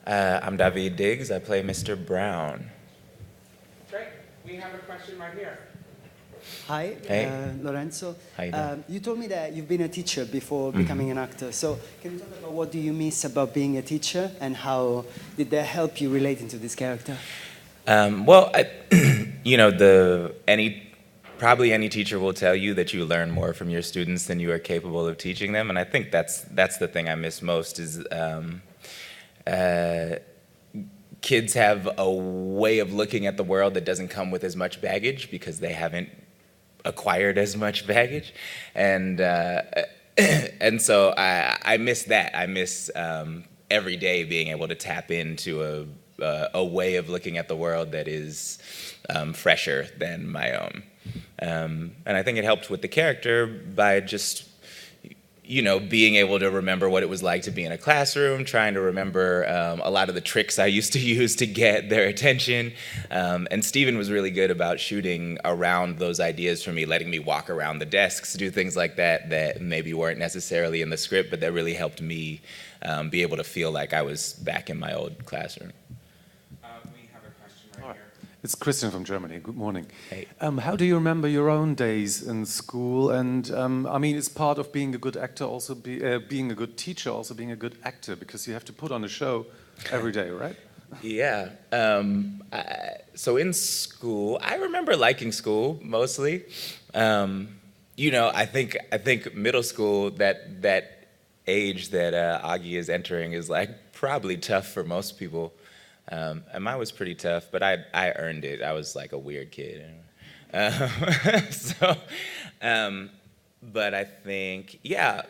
I'm David Diggs. I play Mr. Brown. Great. We have a question right here. Hi, Hey. Lorenzo. How you doing? You told me that you've been a teacher before becoming an actor. So can you talk about what do you miss about being a teacher and how did that help you relate into this character? Well, probably any teacher will tell you that you learn more from your students than you are capable of teaching them, and I think that's the thing I miss most is kids have a way of looking at the world that doesn't come with as much baggage because they haven't acquired as much baggage, and and so I miss that. I miss every day being able to tap into a way of looking at the world that is fresher than my own. And I think it helped with the character by just, being able to remember what it was like to be in a classroom, trying to remember a lot of the tricks I used to use to get their attention. And Steven was really good about shooting around those ideas for me, letting me walk around the desks, do things like that maybe weren't necessarily in the script, but that really helped me be able to feel like I was back in my old classroom. We have a question right here. It's Christian from Germany. Good morning. Hey. How do you remember your own days in school? And I mean, it's part of being a good actor, also being a good teacher, also being a good actor, because you have to put on a show every day, right? Yeah. So in school, I remember liking school mostly. I think middle school, that age that Augie is entering is like probably tough for most people. And mine was pretty tough, but I earned it. I was like a weird kid. But I think, yeah,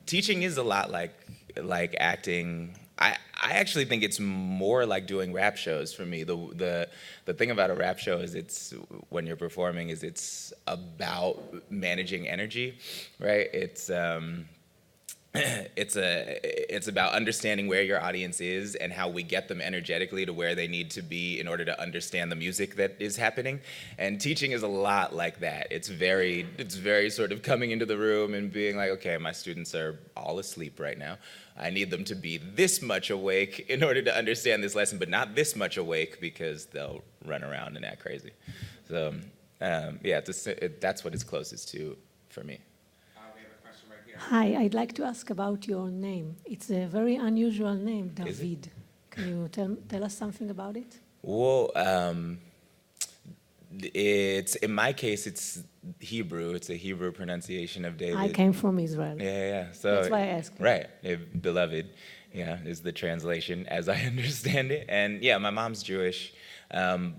teaching is a lot like acting. I actually think it's more like doing rap shows for me. The thing about a rap show is it's when you're performing is it's about managing energy, right? It's about understanding where your audience is and how we get them energetically to where they need to be in order to understand the music that is happening. And teaching is a lot like that. It's very sort of coming into the room and being like, okay, my students are all asleep right now. I need them to be this much awake in order to understand this lesson, but not this much awake because they'll run around and act crazy. So yeah, that's what it's closest to for me. We have a question right here. Hi, I'd like to ask about your name. It's a very unusual name, Is it? David. Can you tell us something about it? Well, it's in my case, it's Hebrew. It's a Hebrew pronunciation of David. I came from Israel. Yeah. So That's why I asked. right, beloved, yeah, is the translation as I understand it. And yeah, my mom's Jewish.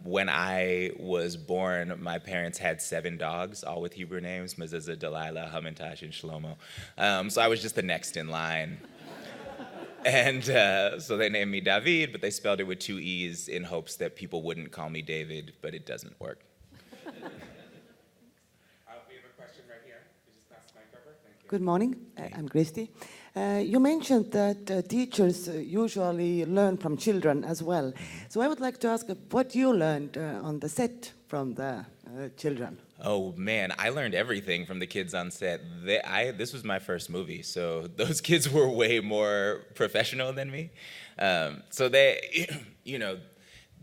When I was born, my parents had 7 dogs, all with Hebrew names: Mezuzah, Delilah, Hamantash, and Shlomo. So I was just the next in line. And so they named me David, but they spelled it with 2 E's in hopes that people wouldn't call me David, but it doesn't work. We have a question right here. You just pass the mic over. Thank you. Good morning. I'm Christy. You mentioned that teachers usually learn from children as well. So I would like to ask what you learned on the set from the children. Oh man, I learned everything from the kids on set. This was my first movie, so those kids were way more professional than me. So they,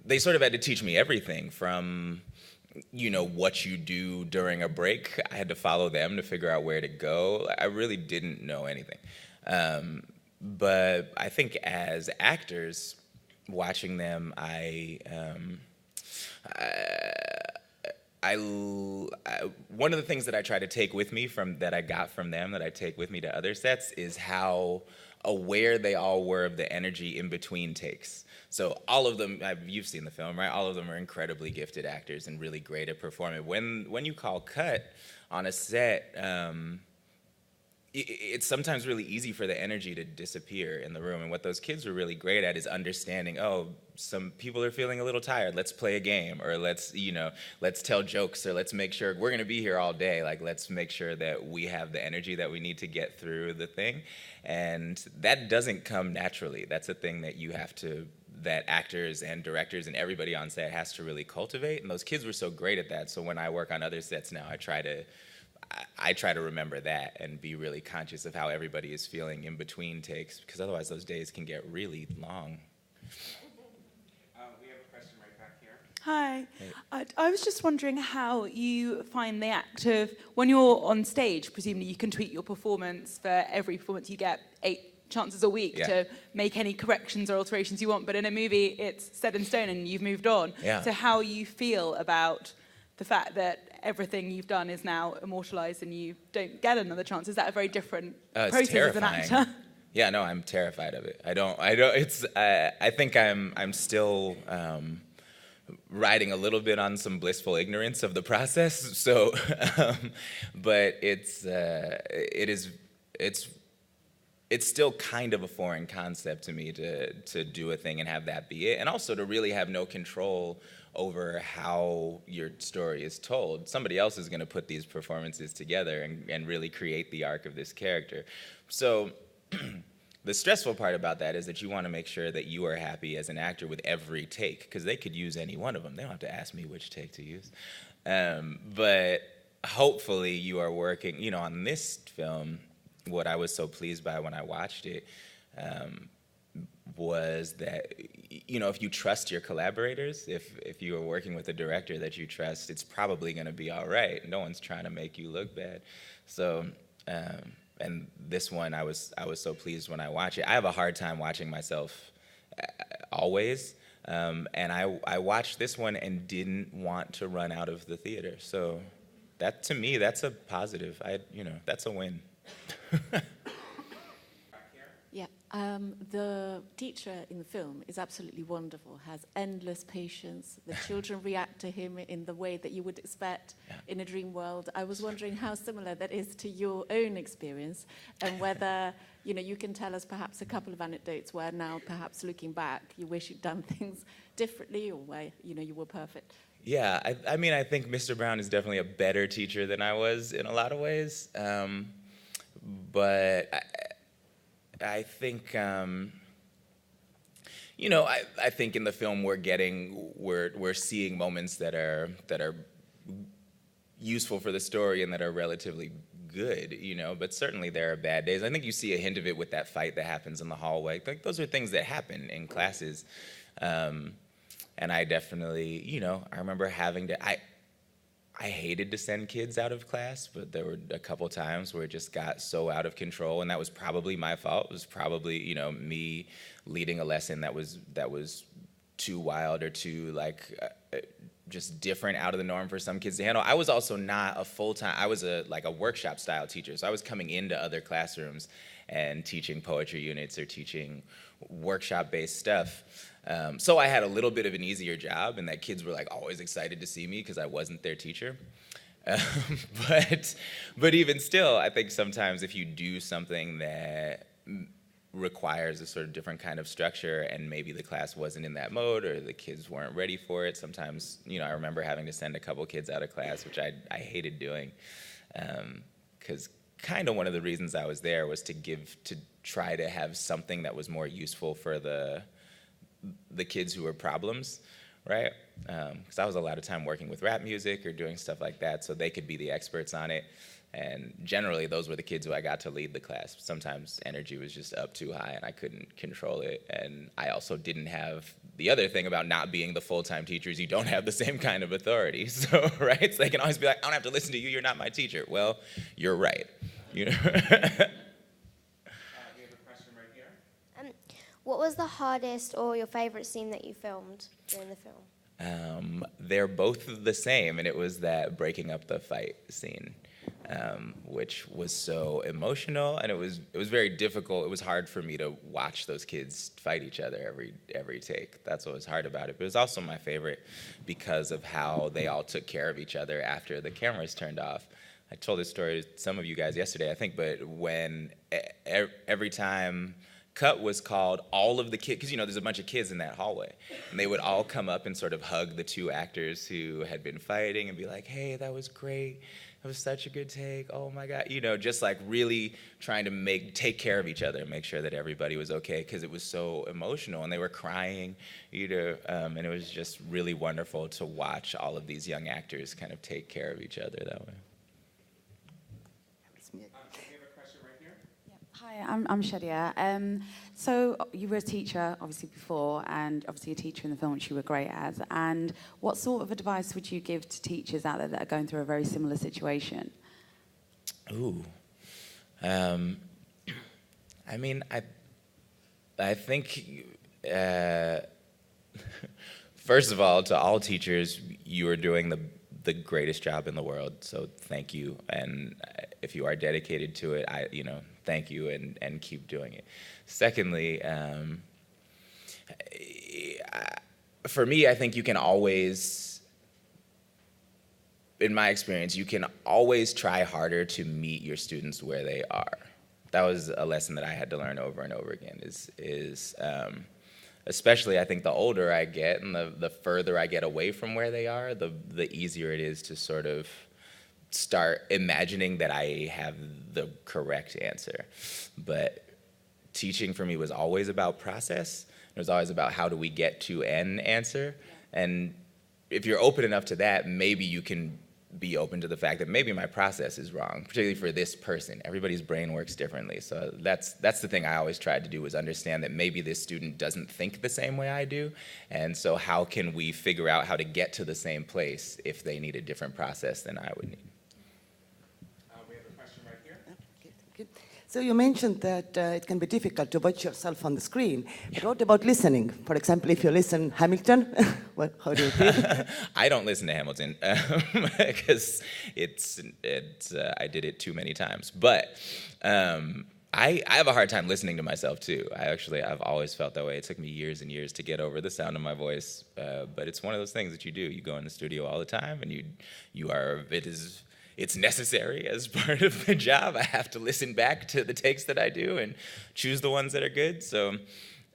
they sort of had to teach me everything from, what you do during a break. I had to follow them to figure out where to go. I really didn't know anything. But I think as actors, watching them, one of the things that I try to take with me that I got from them, that I take with me to other sets, is how aware they all were of the energy in between takes. So all of them, you've seen the film, right? All of them are incredibly gifted actors and really great at performing. When you call cut on a set, it's sometimes really easy for the energy to disappear in the room. And what those kids were really great at is understanding, some people are feeling a little tired. Let's play a game, or let's tell jokes, or let's make sure we're going to be here all day. Like, let's make sure that we have the energy that we need to get through the thing. And that doesn't come naturally. That's a thing that actors and directors and everybody on set has to really cultivate. And those kids were so great at that. So when I work on other sets now, I try to remember that and be really conscious of how everybody is feeling in between takes, because otherwise those days can get really long. We have a question right back here. Hi. I was just wondering how you find the act of, when you're on stage, presumably you can tweak your performance for every performance. You get 8 chances a week Yeah. to make any corrections or alterations you want, but in a movie it's set in stone and you've moved on. Yeah. So how you feel about the fact that everything you've done is now immortalized and you don't get another chance? Is that a very different It's process terrifying. as an actor? Yeah, no, I'm terrified of it. I think I'm still riding a little bit on some blissful ignorance of the process. So, but it's still kind of a foreign concept to me to do a thing and have that be it, and also to really have no control over how your story is told. Somebody else is going to put these performances together and really create the arc of this character. So the stressful part about that is that you want to make sure that you are happy as an actor with every take, because they could use any one of them. They don't have to ask me which take to use. But hopefully you are working, on this film, what I was so pleased by when I watched it was that, if you trust your collaborators, if you are working with a director that you trust, it's probably going to be all right. No one's trying to make you look bad. So, and this one, I was so pleased when I watch it. I have a hard time watching myself always, and I watched this one and didn't want to run out of the theater. So, that to me, that's a positive. That's a win. Yeah, the teacher in the film is absolutely wonderful, has endless patience. The children react to him in the way that you would expect in a dream world. I was wondering how similar that is to your own experience, and whether, you can tell us perhaps a couple of anecdotes where now, perhaps looking back, you wish you'd done things differently, or where, you were perfect. Yeah, I think Mr. Brown is definitely a better teacher than I was in a lot of ways. But I think, I think in the film we're seeing moments that are useful for the story and that are relatively good, but certainly there are bad days. I think you see a hint of it with that fight that happens in the hallway. Like, those are things that happen in classes. And I definitely, I remember having to, I hated to send kids out of class, but there were a couple times where it just got so out of control, and that was probably my fault. It was probably, me leading a lesson that was too wild or too just different, out of the norm for some kids to handle. I was also not a full-time, I was a workshop style teacher, so I was coming into other classrooms and teaching poetry units or teaching workshop-based stuff. So I had a little bit of an easier job, and that kids were always excited to see me because I wasn't their teacher. But even still, I think sometimes if you do something that requires a sort of different kind of structure, and maybe the class wasn't in that mode or the kids weren't ready for it, sometimes, I remember having to send a couple kids out of class, which I hated doing, because kind of one of the reasons I was there was to try to have something that was more useful for the kids who were problems, right? Because I was a lot of time working with rap music or doing stuff like that, so they could be the experts on it. And generally, those were the kids who I got to lead the class. Sometimes energy was just up too high and I couldn't control it. And I also didn't have the other thing about not being the full-time teachers. You don't have the same kind of authority. So, right? So they can always be like, I don't have to listen to you. You're not my teacher. Well, you're right. We have a question right here. What was the hardest or your favorite scene that you filmed during the film? They're both the same, and it was that breaking up the fight scene. Which was so emotional, and it was very difficult. It was hard for me to watch those kids fight each other every take. That's what was hard about it. But it was also my favorite because of how they all took care of each other after the cameras turned off. I told this story to some of you guys yesterday, I think, but when every time cut was called, all of the kids, because there's a bunch of kids in that hallway, and they would all come up and sort of hug the two actors who had been fighting and be like, hey, that was great. It was such a good take. Oh my God. Just really trying to take care of each other and make sure that everybody was okay, because it was so emotional and they were crying, and it was just really wonderful to watch all of these young actors kind of take care of each other that way. We have a question right here. Hi, I'm Shadia. So you were a teacher, obviously, before, and obviously a teacher in the film, which you were great at. And what sort of advice would you give to teachers out there that are going through a very similar situation? Ooh. I mean, I think, first of all, to all teachers, you are doing the greatest job in the world. So thank you. And if you are dedicated to it, thank you and keep doing it. Secondly, for me, I think you can always, in my experience, you can always try harder to meet your students where they are. That was a lesson that I had to learn over and over again, especially I think the older I get and the further I get away from where they are, the easier it is to sort of start imagining that I have the correct answer. But teaching for me was always about process. It was always about how do we get to an answer. And if you're open enough to that, maybe you can be open to the fact that maybe my process is wrong, particularly for this person. Everybody's brain works differently. So that's the thing I always tried to do, was understand that maybe this student doesn't think the same way I do. And so how can we figure out how to get to the same place if they need a different process than I would need? We have a question right here. Okay, thank you. So you mentioned that it can be difficult to watch yourself on the screen. But what about listening? For example, if you listen Hamilton, how do you feel? I don't listen to Hamilton because I did it too many times. But I have a hard time listening to myself too. I've always felt that way. It took me years and years to get over the sound of my voice. But it's one of those things that you do. You go in the studio all the time, and it's necessary as part of the job. I have to listen back to the takes that I do and choose the ones that are good. So,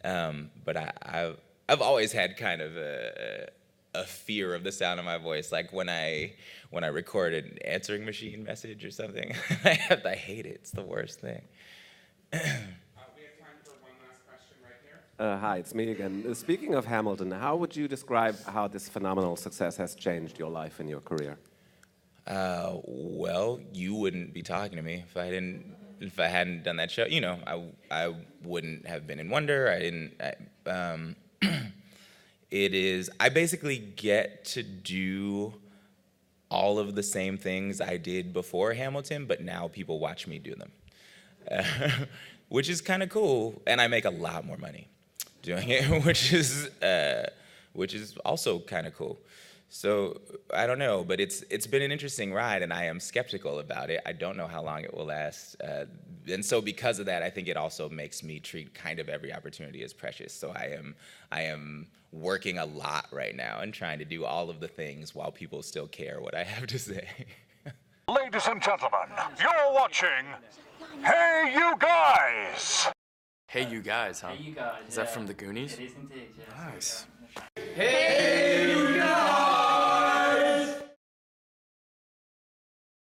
but I've always had kind of a fear of the sound of my voice. Like when I record an answering machine message or something, I hate it. It's the worst thing. We have time for one last question right here. Hi, it's me again. Speaking of Hamilton, how would you describe how this phenomenal success has changed your life and your career? Well, you wouldn't be talking to me if I hadn't done that show. I wouldn't have been in Wonder. I basically get to do all of the same things I did before Hamilton, but now people watch me do them, which is kind of cool. And I make a lot more money doing it, which is also kind of cool. So I don't know, but it's been an interesting ride, and I am skeptical about it. I don't know how long it will last, and so because of that, I think it also makes me treat kind of every opportunity as precious. So I am working a lot right now and trying to do all of the things while people still care what I have to say. Ladies and gentlemen, you're watching Hey You Guys! Hey You Guys, huh? Hey You Guys. Is that from the Goonies? It is indeed, yes. Nice. Hey